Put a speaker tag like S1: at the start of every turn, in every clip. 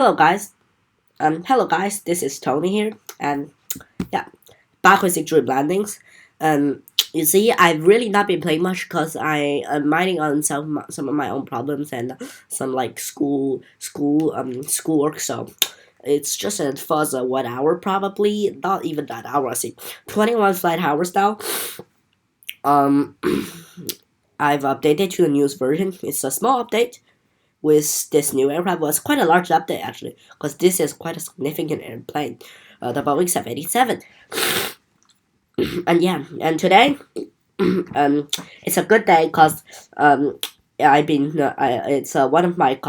S1: Hello guys, this is Tony here, and yeah, back with Extreme Landings. Um, you see, I've really not been playing much because I am minding on some of my own problems and some like schoolwork. So it's just for the 1 hour probably, not even that hour. I see, 21 flight hours now. Um, I've updated to the newest version. It's a small update with this new aircraft. Was quite a large update actually, because this is quite a significant airplane, the Boeing 787. And yeah, and today, it's a good day because yeah, it's one of my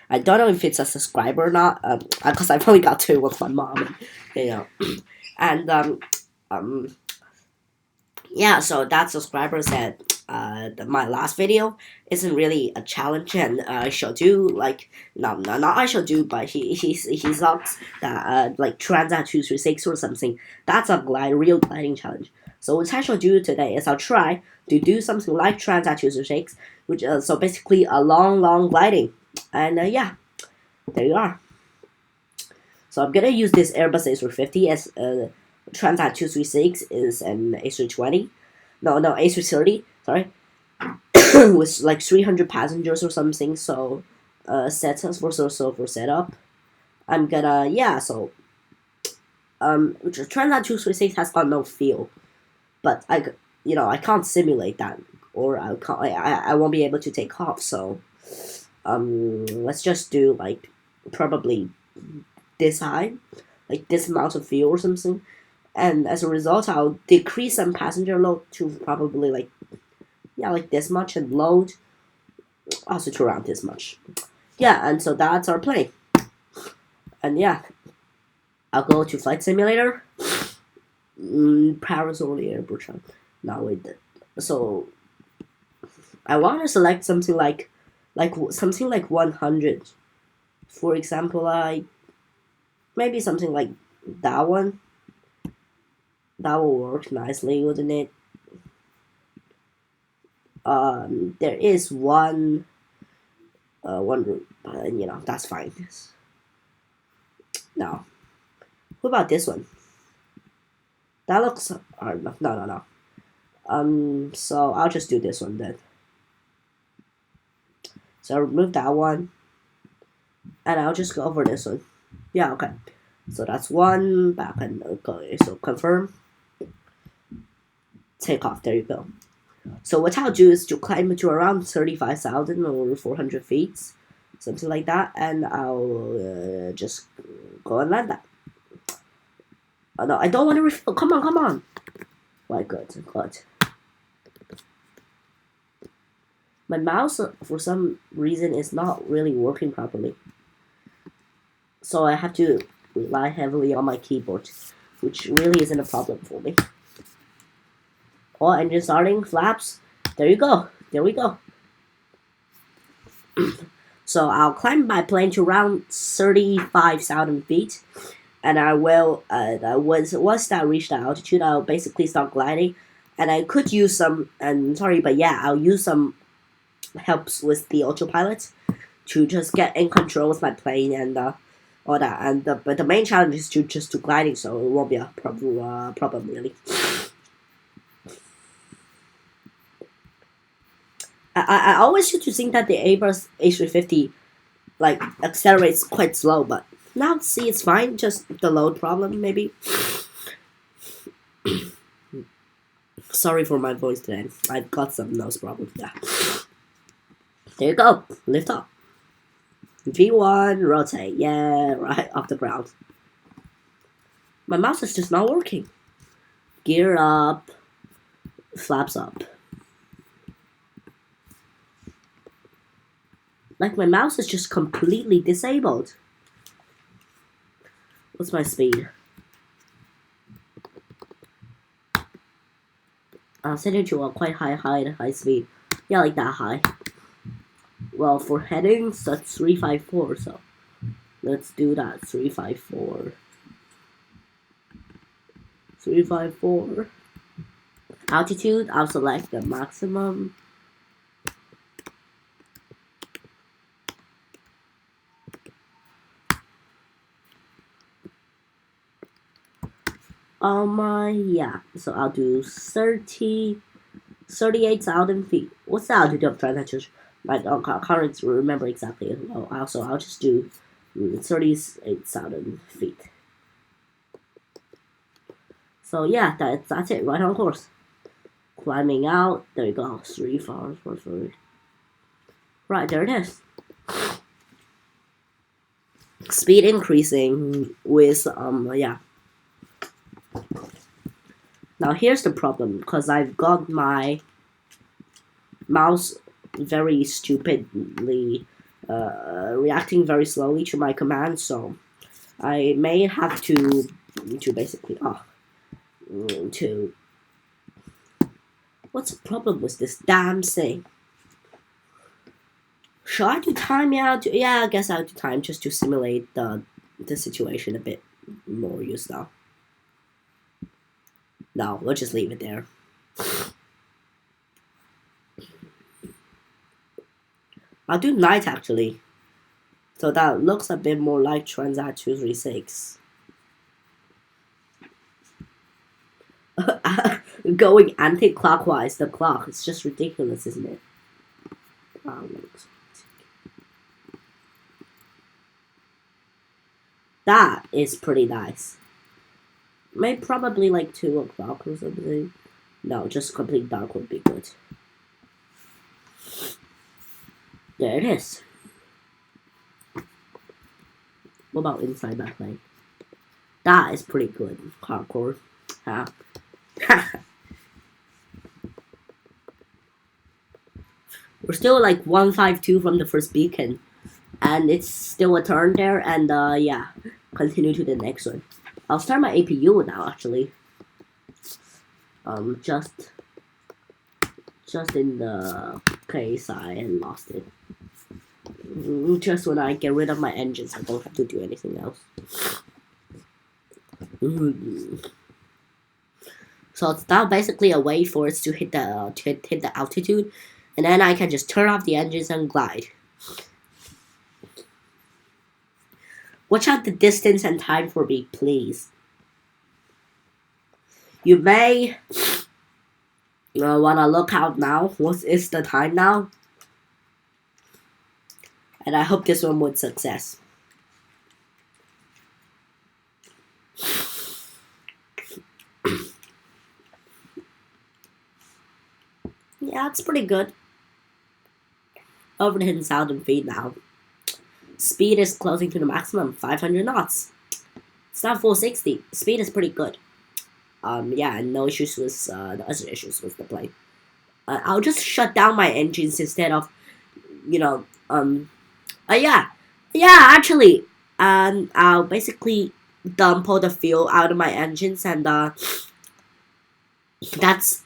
S1: I don't know if it's a subscriber or not, because I've only got two with my mom, and, you know, and um yeah, so that subscriber said my last video isn't really a challenge, and I shall do like no, not I shall do, but he thought that like Transat 236 or something. That's a real gliding challenge. So what I shall do today is I'll try to do something like Transat 236, which so basically a long gliding, and yeah, there you are. So I'm gonna use this Airbus A350 as Transat 236 is an A320. No, A330. Sorry, with like 300 passengers or something. So, for setup, I'm gonna Transat 236 has got no feel, but I can't simulate that, or I won't be able to take off. So, let's just do like probably this high, like this amount of fuel or something, and as a result, I'll decrease some passenger load to probably like this much, and load also to around this much. Yeah, and so that's our plane. And yeah, I'll go to flight simulator. Paris only airport. Now wait, so I want to select something something like 100. For example, maybe something like that one. That will work nicely, wouldn't it? There is one route, but that's fine. Now, what about this one? That looks hard enough. No. So I'll just do this one then. So I'll remove that one, and I'll just go over this one. Yeah, okay. So that's one back, and okay. So confirm. Take off. There you go. So what I'll do is to climb to around 35,000 or 400 feet, something like that, and I'll just go and land that. Oh no, I don't want to refill. Come on. Why, good. My mouse, for some reason, is not really working properly. So I have to rely heavily on my keyboard, which really isn't a problem for me. Oh, engine starting, flaps. There you go. There we go. So I'll climb my plane to around 35,000 feet, and I will. Once that reach the altitude, I'll basically start gliding, and I could use some. And sorry, but yeah, I'll use some helps with the autopilot to just get in control with my plane and all that. And but the main challenge is to gliding, so it won't be a problem really. I always used to think that the Airbus A350 like accelerates quite slow, but now see it's fine. Just the load problem maybe. Sorry for my voice today. I've got some nose problems. Yeah. There you go. Lift up. V1 rotate. Yeah, right off the ground. My mouse is just not working. Gear up. Flaps up. Like my mouse is just completely disabled. What's my speed? I'll set it to a quite high speed. Yeah, like that high. Well, for headings, that's 354, so let's do that. 354. 354. Altitude, I'll select the maximum. Yeah. So I'll do 38,000 feet. What's the altitude of Transat? Like, I can't remember exactly. Well, also, I'll just do 38,000 feet. So yeah, that's it. Right on course. Climbing out. There you go. 3, 4, 4, 3. Right, there it is. Speed increasing with yeah. Now here's the problem, because I've got my mouse very stupidly reacting very slowly to my commands, so I may have to basically to what's the problem with this damn thing? Should I do time? Yeah, I guess I'll do time just to simulate the situation a bit more useful. No, we'll just leave it there. I'll do night actually. So that looks a bit more like Transat 236. Going anti-clockwise, the clock. It's just ridiculous, isn't it? That is pretty nice. Maybe probably like 2 o'clock or something. No, just complete dark would be good. There it is. What about inside that plane? That is pretty good. Hardcore. Huh? We're still like 152 from the first beacon. And it's still a turn there, and yeah. Continue to the next one. I'll start my APU now actually. Just in the case I lost it. Just when I get rid of my engines, I don't have to do anything else. So it's now basically a way for it to hit the altitude, and then I can just turn off the engines and glide. Watch out the distance and time for me, please. You may wanna look out now. What is the time now? And I hope this one would success. Yeah, it's pretty good. Over 10,000 feet now. Speed is closing to the maximum, 500 knots. It's not 460. Speed is pretty good. Yeah, no issues with the other issues with the plane. I'll just shut down my engines instead of, yeah, actually, I'll basically dump all the fuel out of my engines, and that's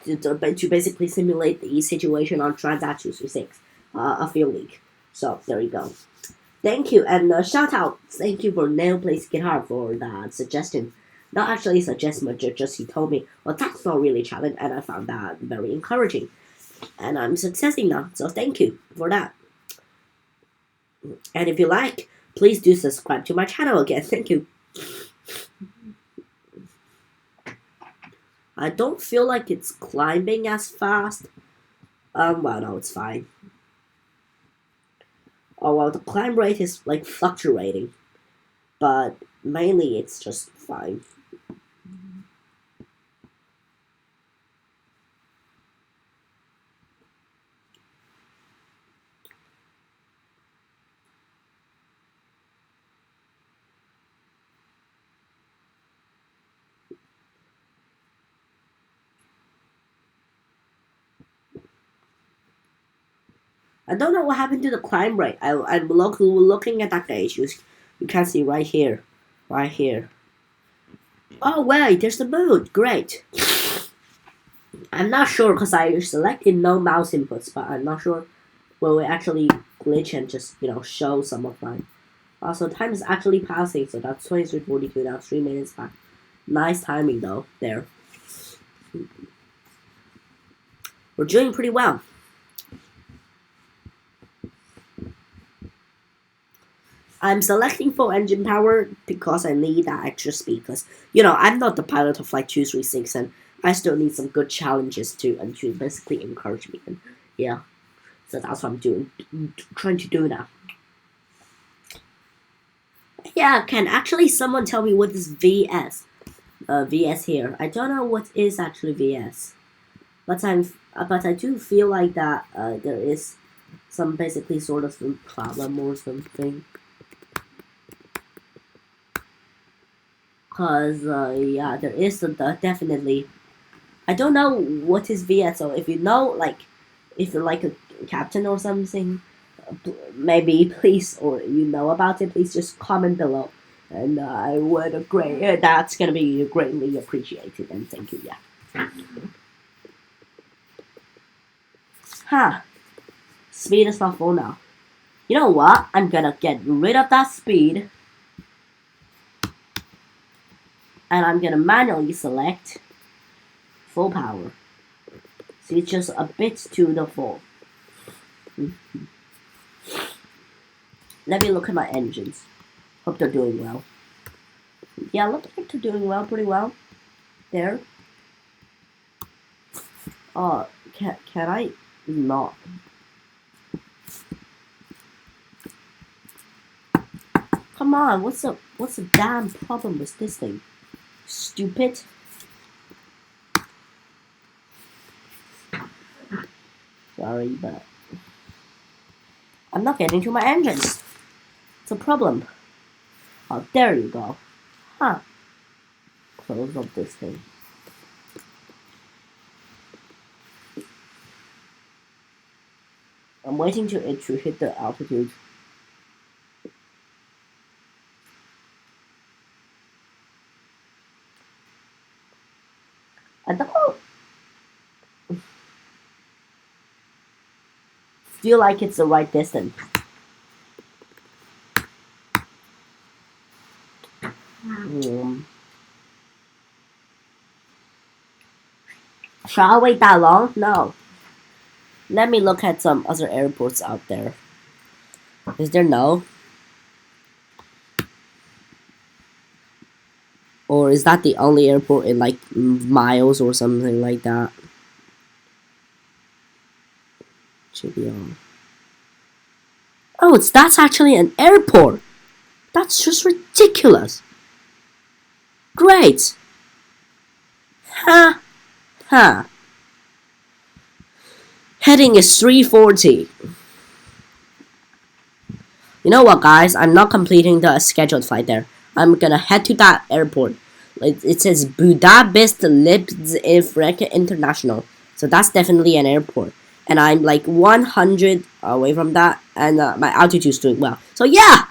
S1: to basically simulate the situation on Transat 236, a fuel leak. So there you go. Thank you, and shout out, thank you for Nail Place Guitar for that suggestion. Not actually a suggestion, but just he told me, well, that's not really a challenge, and I found that very encouraging. And I'm succeeding now, so thank you for that. And if you like, please do subscribe to my channel again. Thank you. I don't feel like it's climbing as fast. Well, no, it's fine. Oh, well, the climb rate is, like, fluctuating. But mainly it's just fine. I don't know what happened to the climb rate. I'm looking at that gauge. You can see right here. Right here. Oh, wait, there's the moon. Great. I'm not sure because I selected no mouse inputs, but I'm not sure will it actually glitch and just, show some of mine. Also, time is actually passing, so that's 23:42 now, 3 minutes back. Nice timing, though, there. We're doing pretty well. I'm selecting full engine power because I need that extra speed. Because I'm not the pilot of Flight 236, and I still need some good challenges to basically encourage me. And yeah, so that's what I'm doing, trying to do now. Yeah, can actually someone tell me what is VS? VS here. I don't know what is actually VS, but I do feel like that there is some basically sort of some problem or something. Cause yeah, there is definitely. I don't know what is VS. So if you know, like, if you're like a captain or something, maybe please, or you know about it, please just comment below, and I would agree. That's gonna be greatly appreciated, and thank you. Yeah. Huh. Speed is not full now. You know what? I'm gonna get rid of that speed, and I'm gonna manually select full power. See, it's just a bit to the full. Let me look at my engines. Hope they're doing well. Yeah, looks like they're doing well, pretty well. There. Oh, can I not? Come on, what's the damn problem with this thing? Stupid. Sorry, but I'm not getting to my engines. It's a problem. Oh, there you go. Huh. Close up this thing. I'm waiting to it to hit the altitude. I don't feel like it's the right distance. Shall I wait that long? No. Let me look at some other airports out there. Is there no? Or is that the only airport in like miles or something like that? Should be on. Oh, that's actually an airport. That's just ridiculous. Great. Ha. Ha. Heading is 340. You know what, guys? I'm not completing the scheduled flight there. I'm gonna head to that airport. It says Budapest Lipzig International. So that's definitely an airport. And I'm like 100 away from that. And my altitude is doing well. So yeah!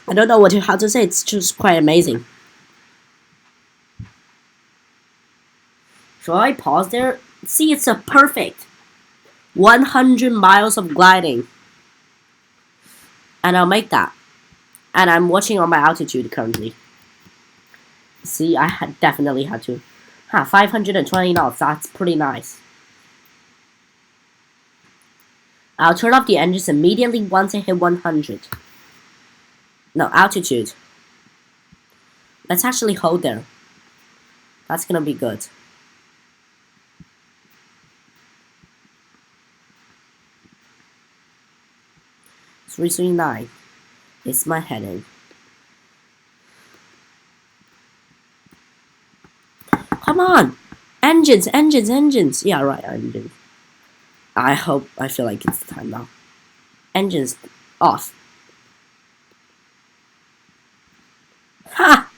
S1: I don't know how to say. It's just quite amazing. Shall I pause there? See, it's a perfect 100 miles of gliding. And I'll make that. And I'm watching on my altitude currently. See, I definitely had to. 520 knots. That's pretty nice. I'll turn off the engines immediately once I hit 100. No, altitude. Let's actually hold there. That's gonna be good. $339 is my heading. Come on! Engines, engines, engines! Yeah, right, engines. I feel like it's the time now. Engines off. Ha!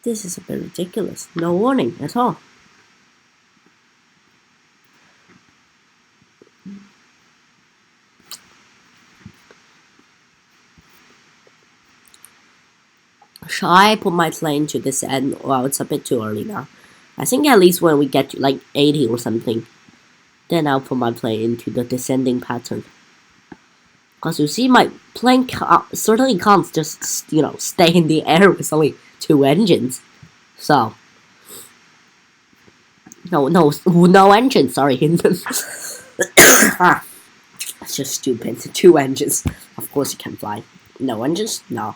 S1: This is a bit ridiculous. No warning at all. Shall I put my plane to this end? Well, it's a bit too early now. I think at least when we get to like 80 or something, then I'll put my plane into the descending pattern. Because you see, my plane certainly can't just, stay in the air with only 2 engines. So, no engines, sorry. It's just stupid. 2 engines. Of course it can fly. No engines? No.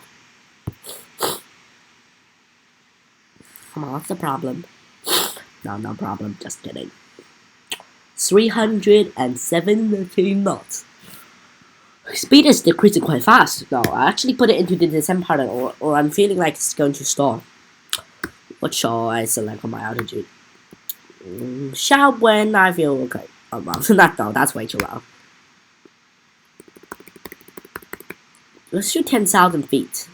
S1: Come on, what's the problem? No, no problem. Just kidding. 317 knots. Speed is decreasing quite fast. No, I actually put it into the descent pattern, or I'm feeling like it's going to stall. What shall I select on my altitude? Shout when I feel okay. Oh, well, no, that's way too low. Let's shoot 10,000 feet.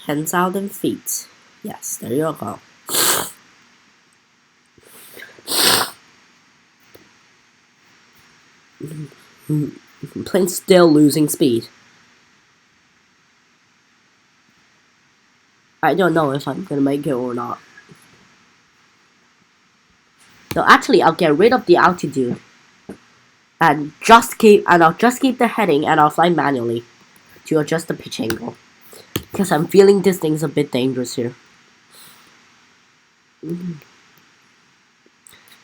S1: $10,000 feet. Yes, there you go. Plane's still losing speed. I don't know if I'm gonna make it or not. No, actually, I'll get rid of the altitude and I'll just keep the heading and I'll fly manually to adjust the pitch angle because I'm feeling this thing's a bit dangerous here.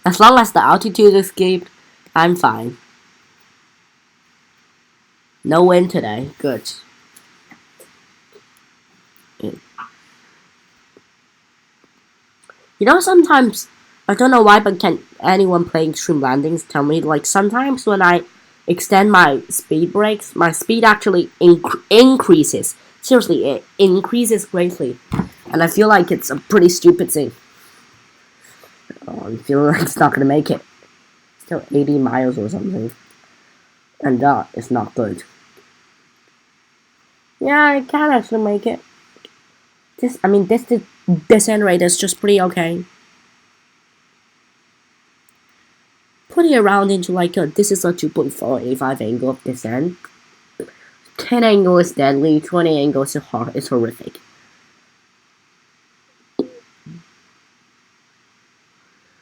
S1: As long as the altitude escaped, I'm fine. No wind today. Good. You know, sometimes, I don't know why, but can anyone playing extreme landings tell me, like, sometimes when I extend my speed brakes, my speed actually increases. Seriously, it increases greatly. And I feel like it's a pretty stupid thing. Oh, I'm feeling like it's not gonna make it. Still 80 miles or something. And that is not good. Yeah, I can actually make it. This descent rate is just pretty okay. Put it around into like this is a 2.485 angle of descent. 10 angle is deadly, 20 angle is horrific.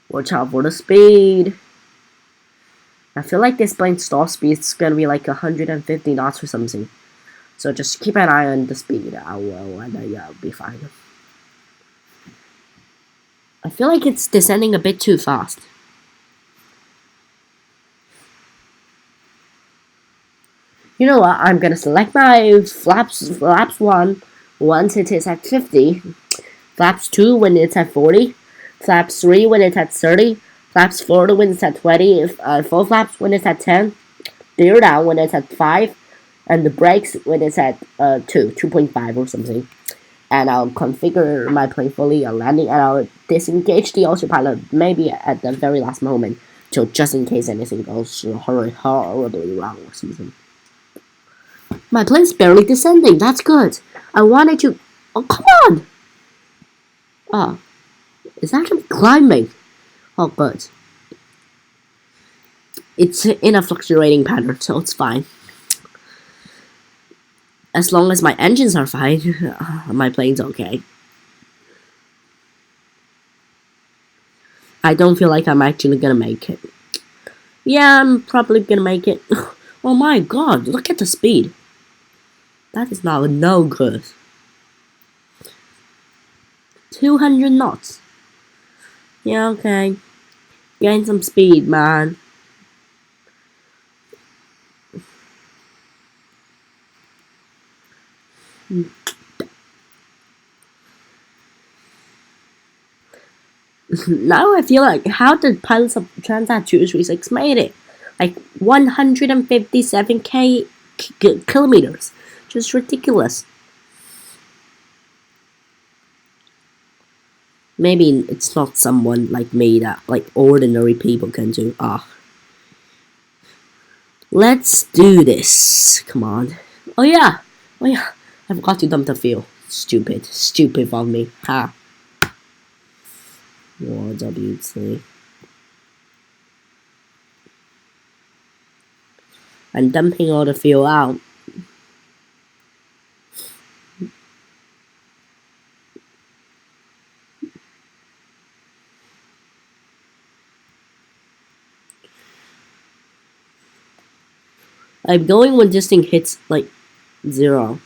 S1: Watch out for the speed. I feel like this plane's stall speed is gonna be like 150 knots or something. So just keep an eye on the speed. I will, and yeah, I'll be fine. I feel like it's descending a bit too fast. You know what? I'm gonna select my flaps 1 once it is at 50, flaps 2 when it's at 40, flaps 3 when it's at 30, flaps 4 when it's at 20, full flaps when it's at 10, gear down when it's at 5, and the brakes when it's at 2.5 or something. And I'll configure my plane fully on landing, and I'll disengage the autopilot maybe at the very last moment, so just in case anything goes horribly wrong or something. My plane's barely descending. That's good. I wanted to. Oh, come on! Oh, it's actually climbing. Oh, good. It's in a fluctuating pattern, so it's fine. As long as my engines are fine, my plane's okay. I don't feel like I'm actually gonna make it. Yeah, I'm probably gonna make it. Oh my god, look at the speed. That is not no good. 200 knots. Yeah, okay. Gain some speed, man. Now I feel like how the pilots of Transat 236 made it. Like 157 kilometers. Just ridiculous. Maybe it's not someone like me that like ordinary people can do. Let's do this. Come on. Oh yeah. I forgot to dump the fuel. Stupid of me. Ha. WC. I'm dumping all the fuel out. I'm going when this thing hits like 0.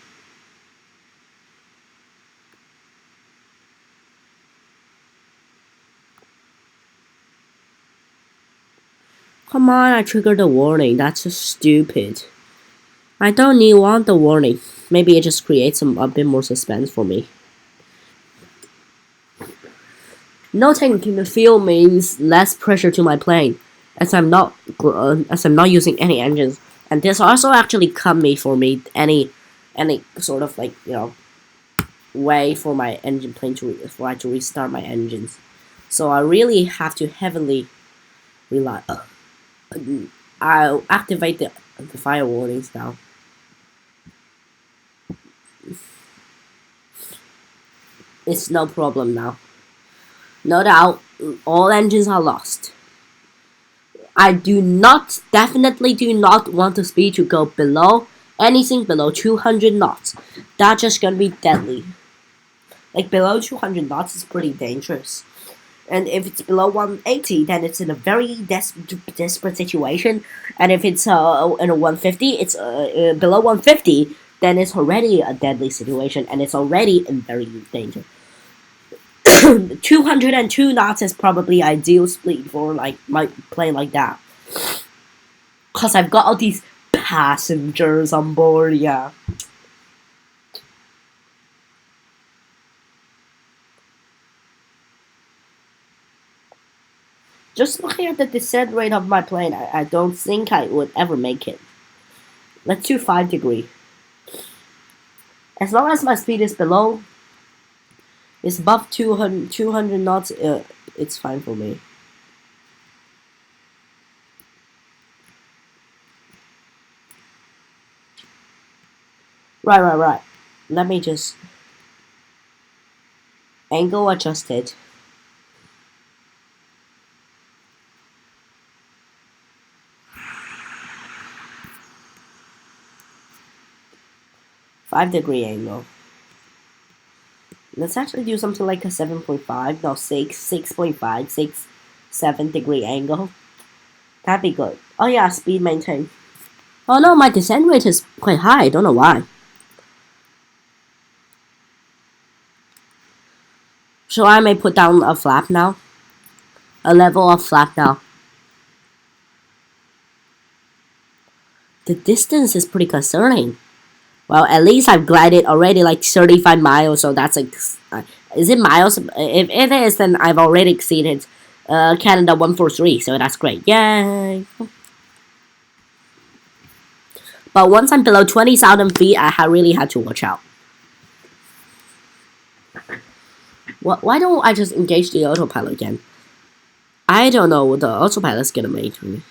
S1: Come on, I triggered the warning. That's just stupid. I don't need want the warning. Maybe it just creates a bit more suspense for me. No tanking the fuel means less pressure to my plane, as I'm not using any engines, and this also actually cut me for me any sort of like way for my engine plane for I to restart my engines. So I really have to heavily rely. I'll activate the fire warnings now. It's no problem now. No doubt, all engines are lost. I definitely do not want the speed to go below anything below 200 knots. That's just gonna be deadly. Like below 200 knots is pretty dangerous. And if it's below 180, then it's in a very desperate situation. And if it's in a 150, it's below 150, then it's already a deadly situation, and it's already in very danger. 202 knots is probably ideal speed for like my plane like that. Cause I've got all these passengers on board, yeah. Just looking at the descent rate of my plane, I don't think I would ever make it. Let's do 5 degree. As long as my speed is below, it's above 200 knots, it's fine for me. Right. Let me just angle adjust it. Five-degree angle. Let's actually do something like a 7.5, no 6.5, 7 degree angle. That'd be good. Oh yeah, speed maintain. Oh no, my descent rate is quite high, I don't know why. So I may put down a flap now. A level of flap now. The distance is pretty concerning. Well, at least I've glided already like 35 miles, so that's like... is it miles? If it is, then I've already exceeded Canada 143, so that's great. Yay! But once I'm below 20,000 feet, I really had to watch out. Why don't I just engage the autopilot again? I don't know what the autopilot's gonna make me.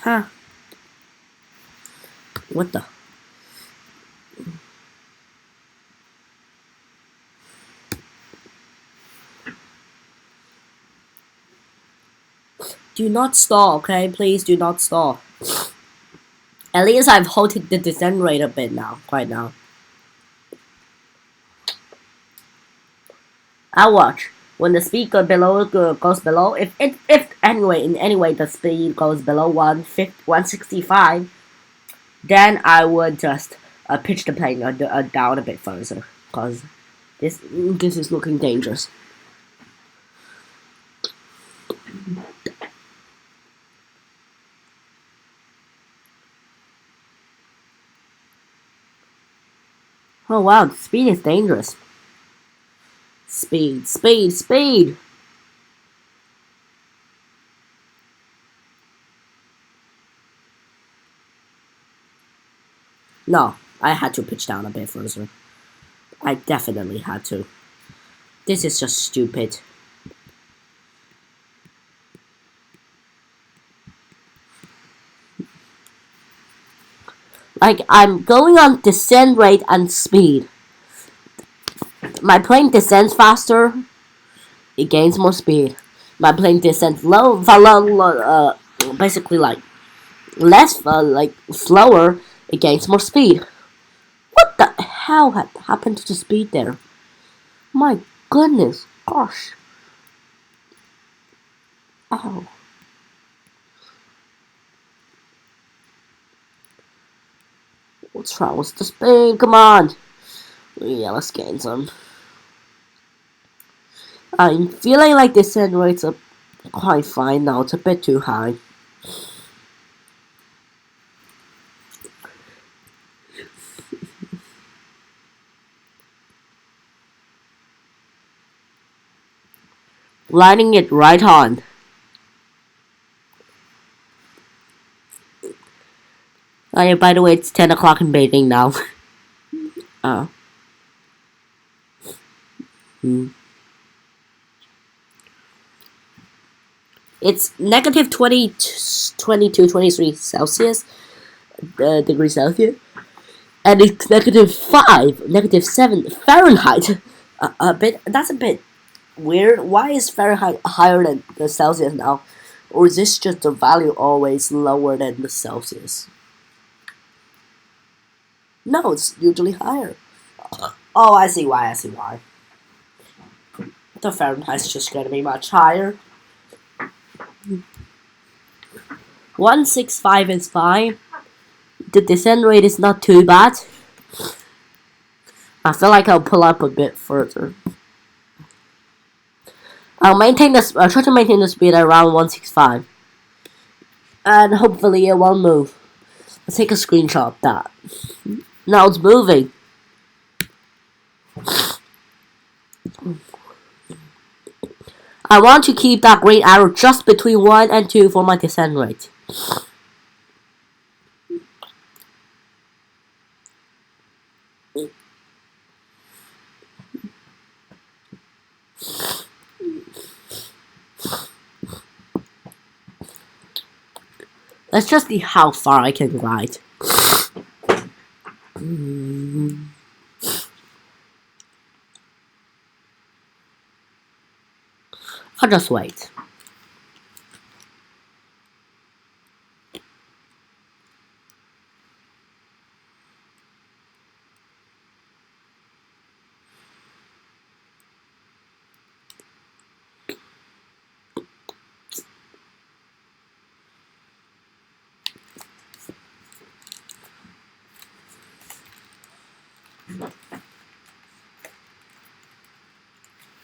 S1: Huh. What the? Do not stall, okay? Please do not stall. At least I've halted the descent rate a bit now, quite now. I'll watch. When the speed goes below, if anyway, in any way the speed goes below 165, then I would just pitch the plane down a bit further, cause this is looking dangerous. Oh wow, the speed is dangerous. Speed. No, I had to pitch down a bit further. I definitely had to. This is just stupid. Like, I'm going on descent rate and speed. My plane descends faster, it gains more speed. My plane descends basically like less, like slower, it gains more speed. What the hell had happened to the speed there? My goodness, gosh. Oh. What's wrong with the speed? Come on. Yeah, let's gain some. I'm feeling like the send rates are quite fine now. It's a bit too high. Lighting it right on. Oh, yeah, by the way, it's 10 o'clock in Beijing now. Oh. Hmm. It's negative 20, 22, 23 Celsius, degrees Celsius. And it's negative 5, negative 7 Fahrenheit. That's a bit weird. Why is Fahrenheit higher than the Celsius now? Or is this just the value always lower than the Celsius? No, it's usually higher. Oh, I see why, I see why. The Fahrenheit's just gonna be much higher. 165 is fine. The descent rate is not too bad. I feel like I'll pull up a bit further. I'll try to maintain the speed around 165. And hopefully it won't move. Let's take a screenshot of that. Now it's moving. I want to keep that green arrow just between 1 and 2 for my descent rate. Let's just see how far I can glide. I'll just wait.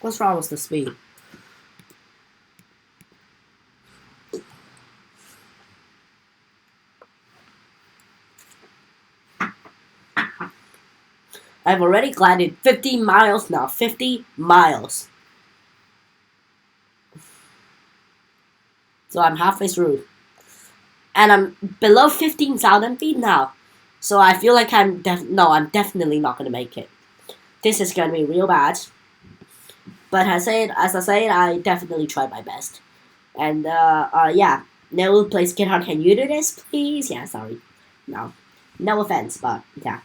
S1: What's wrong with the speed? I've already glided 50 miles now. 50 miles. So I'm halfway through. And I'm below 15,000 feet now. So I feel like I'm definitely not gonna make it. This is gonna be real bad. But as I said, I definitely tried my best. And yeah. No, please, GitHub, can you do this, please? Yeah, sorry. No offense, but yeah.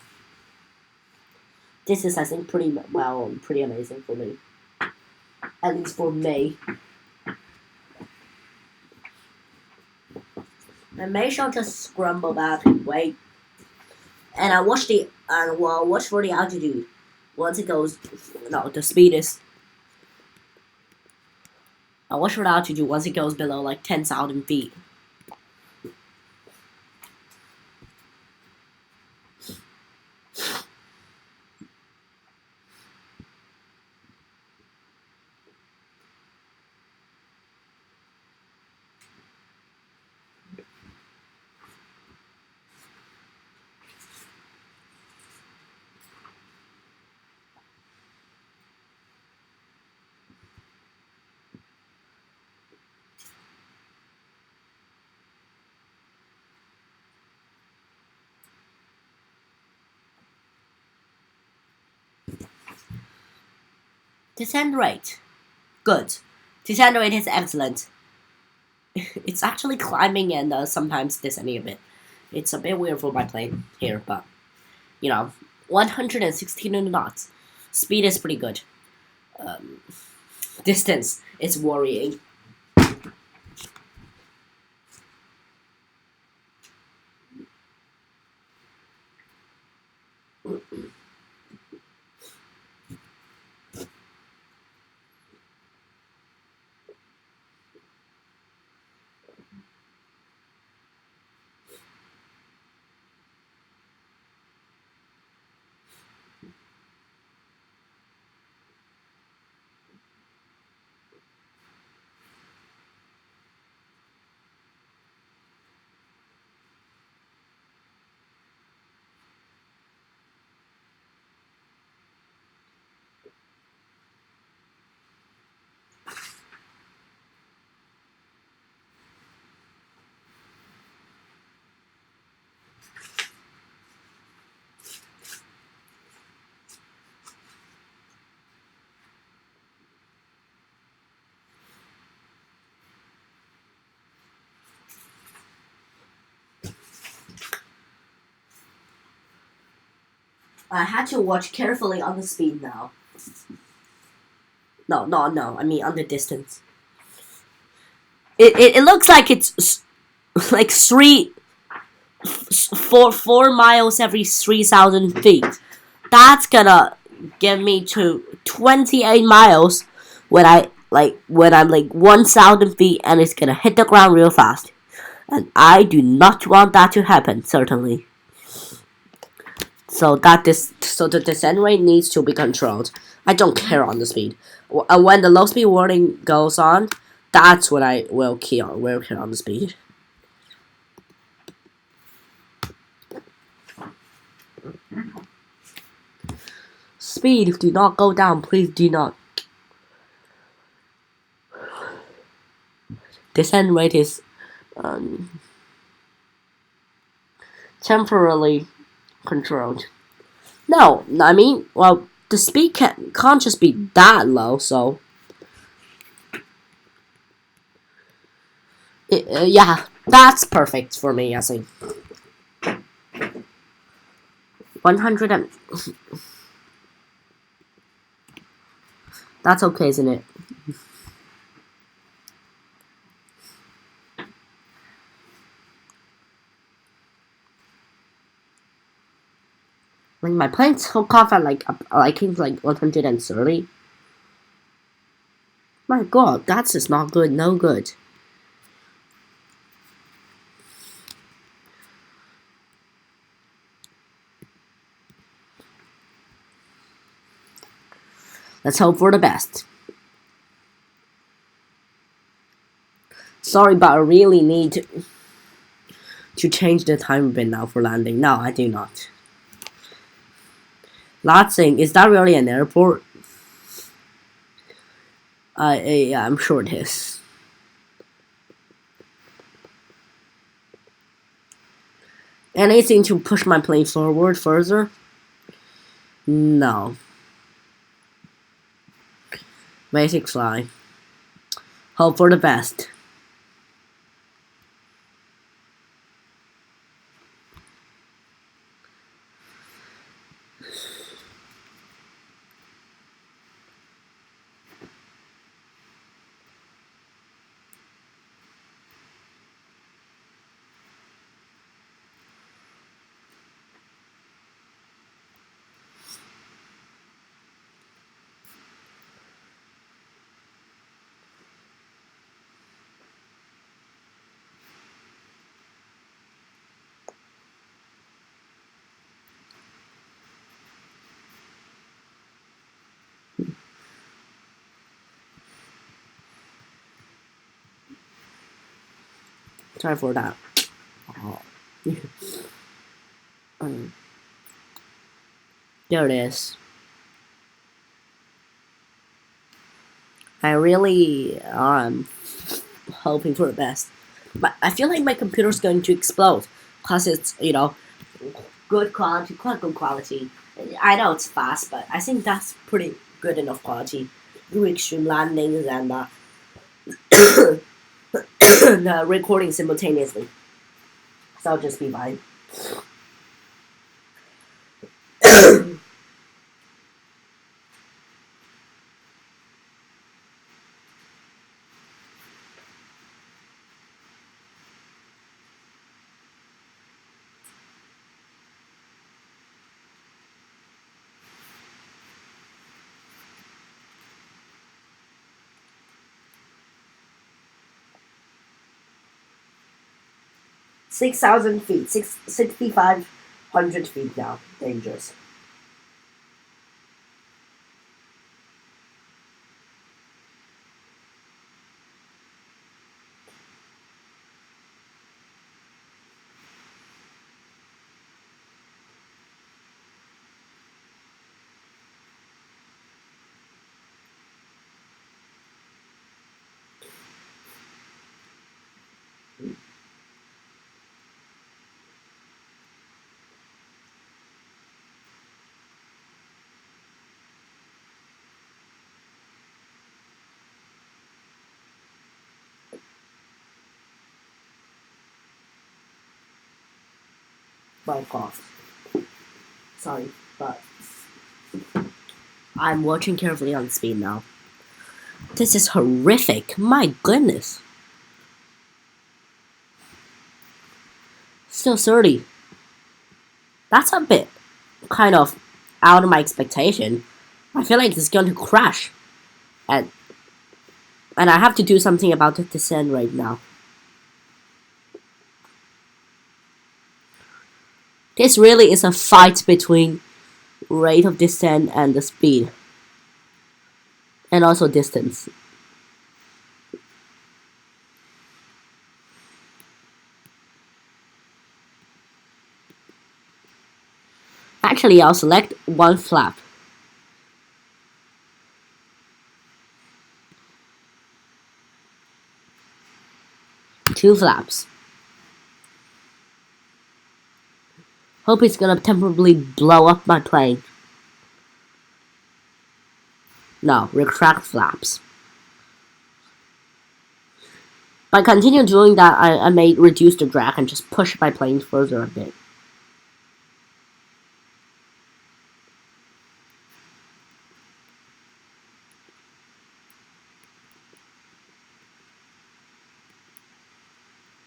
S1: This is, I think, pretty amazing for me. At least for me. And maybe I'll just scramble back and wait. And I watch watch for the altitude. Once it goes, no, the speed is. I watch for the altitude once it goes below like 10,000 feet. Descent rate, good. Descent rate is excellent. It's actually climbing and sometimes descending a bit. It's a bit weird for my plane here, but 116 knots. Speed is pretty good. Um, Distance is worrying. I had to watch carefully on the speed now. No, no, no. I mean on the distance. It looks like it's like 4 miles every 3,000 feet. That's gonna get me to 28 miles when I'm like 1,000 feet, and it's gonna hit the ground real fast. And I do not want that to happen, certainly. So the descent rate needs to be controlled. I don't care on the speed. When the low speed warning goes on, that's when I will care on the speed. Speed, do not go down, please do not. Descent rate is um, temporarily controlled. No, I mean, well, the speed can't just be that low, so. Yeah, that's perfect for me, I think. 100 and. That's okay, isn't it? Like, my plane took off at I think like 130. My god, that's just not good, no good. Let's hope for the best. Sorry, but I really need to change the time bit now for landing. No, I do not. Last thing, is that really an airport? Yeah, I'm sure it is. Anything to push my plane forward further? No. Basic fly. Hope for the best. Sorry for that. Oh. There it is. I really hoping for the best. But I feel like my computer's going to explode. Because it's, good quality, quite good quality. I know it's fast, but I think that's pretty good enough quality. Do extreme landings and the recording simultaneously. So I'll just be fine. 6,000 feet, 6,500 feet now. Dangerous. My cough. Sorry. but I'm watching carefully on speed now. This is horrific. My goodness. Still 30. That's a bit kind of out of my expectation. I feel like it's going to crash. And and I have to do something about the descent right now. This really is a fight between rate of descent and the speed. And also distance. Actually, I'll select one flap. Two flaps. Hope it's gonna temporarily blow up my plane. No, retract flaps. By continuing doing that, I may reduce the drag and just push my plane further a bit.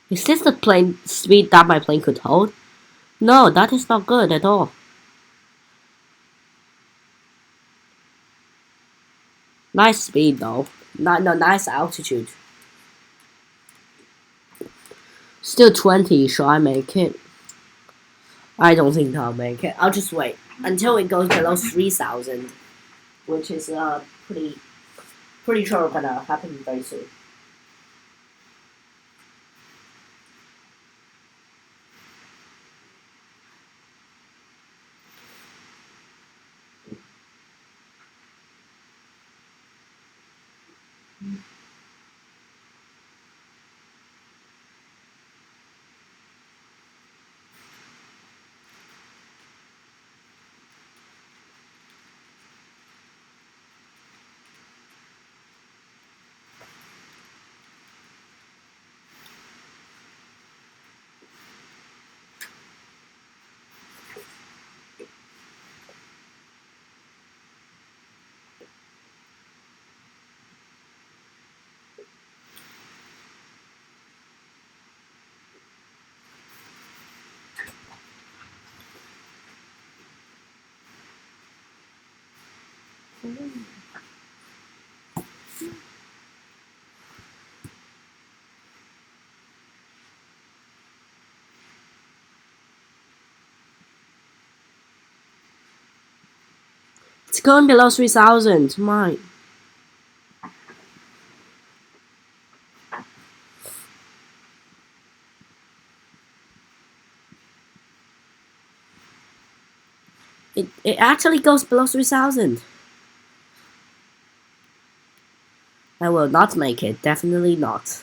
S1: Is this the plane speed that my plane could hold? No, that is not good at all. Nice speed though. No, nice altitude. Still 20, shall I make it? I don't think I'll make it. I'll just wait until it goes below 3,000, which is pretty sure gonna happen very soon. It's going below 3,000. My. It actually goes below 3,000. I will not make it. Definitely not.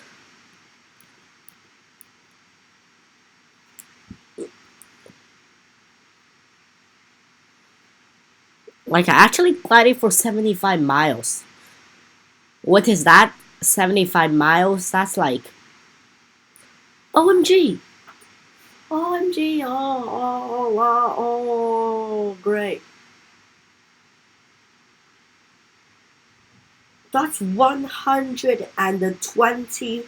S1: Like, I actually glided for 75 miles. What is that? 75 miles? That's like. OMG! OMG! Oh, great. That's 120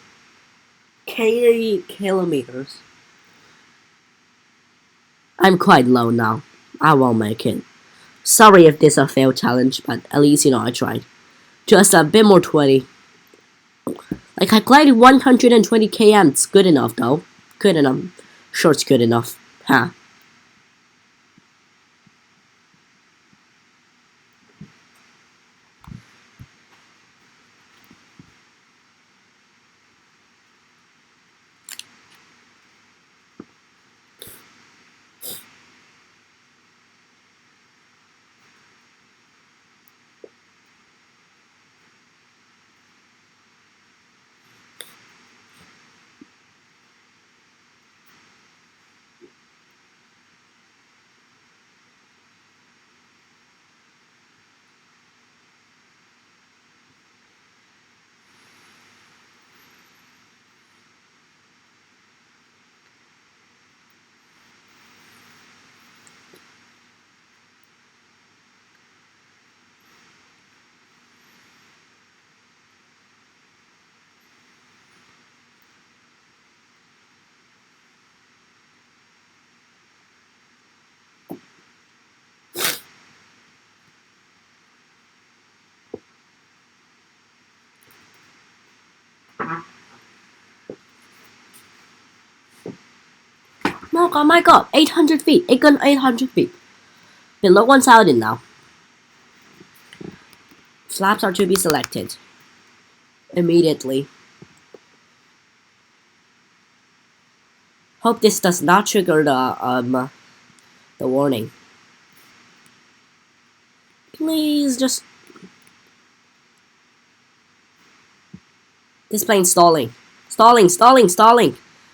S1: kilometers. I'm quite low now. I won't make it. Sorry if this is a failed challenge, but at least I tried. Just a bit more 20. Like I glided 120 km. It's good enough though. Good enough. Sure, it's good enough. Huh. look, oh my god, 800 feet. It got 800 feet. Below 1000 now. Flaps are to be selected. Immediately. Hope this does not trigger the warning. Please just... This plane's stalling. Stalling.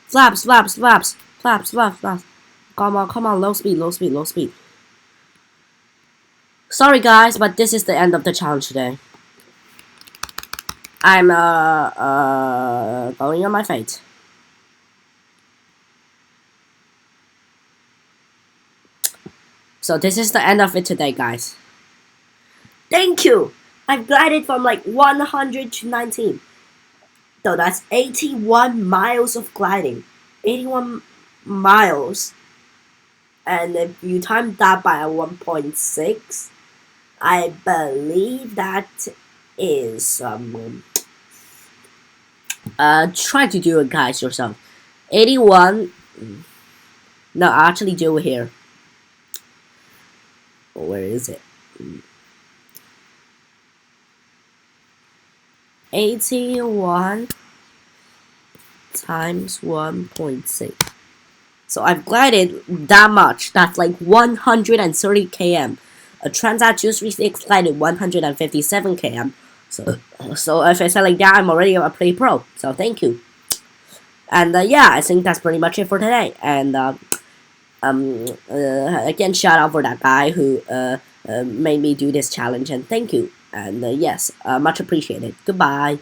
S1: Flaps. Come on, low speed. Sorry guys, but this is the end of the challenge today. I'm going on my fate. So this is the end of it today, guys. Thank you! I've glided from like 100 to 19. So that's 81 miles of gliding. 81 miles. And if you time that by 1.6, I believe that is try to do it guys yourself. 81. No, I'll actually do it here. Where is it? 81 times 1.6. So I've glided that much. That's like 130 km. A Transat 236 glided 157 km. So if I say like that, I'm already a pretty pro. So thank you. And yeah, I think that's pretty much it for today. And again, shout out for that guy who made me do this challenge. And thank you. And yes, much appreciated. Goodbye.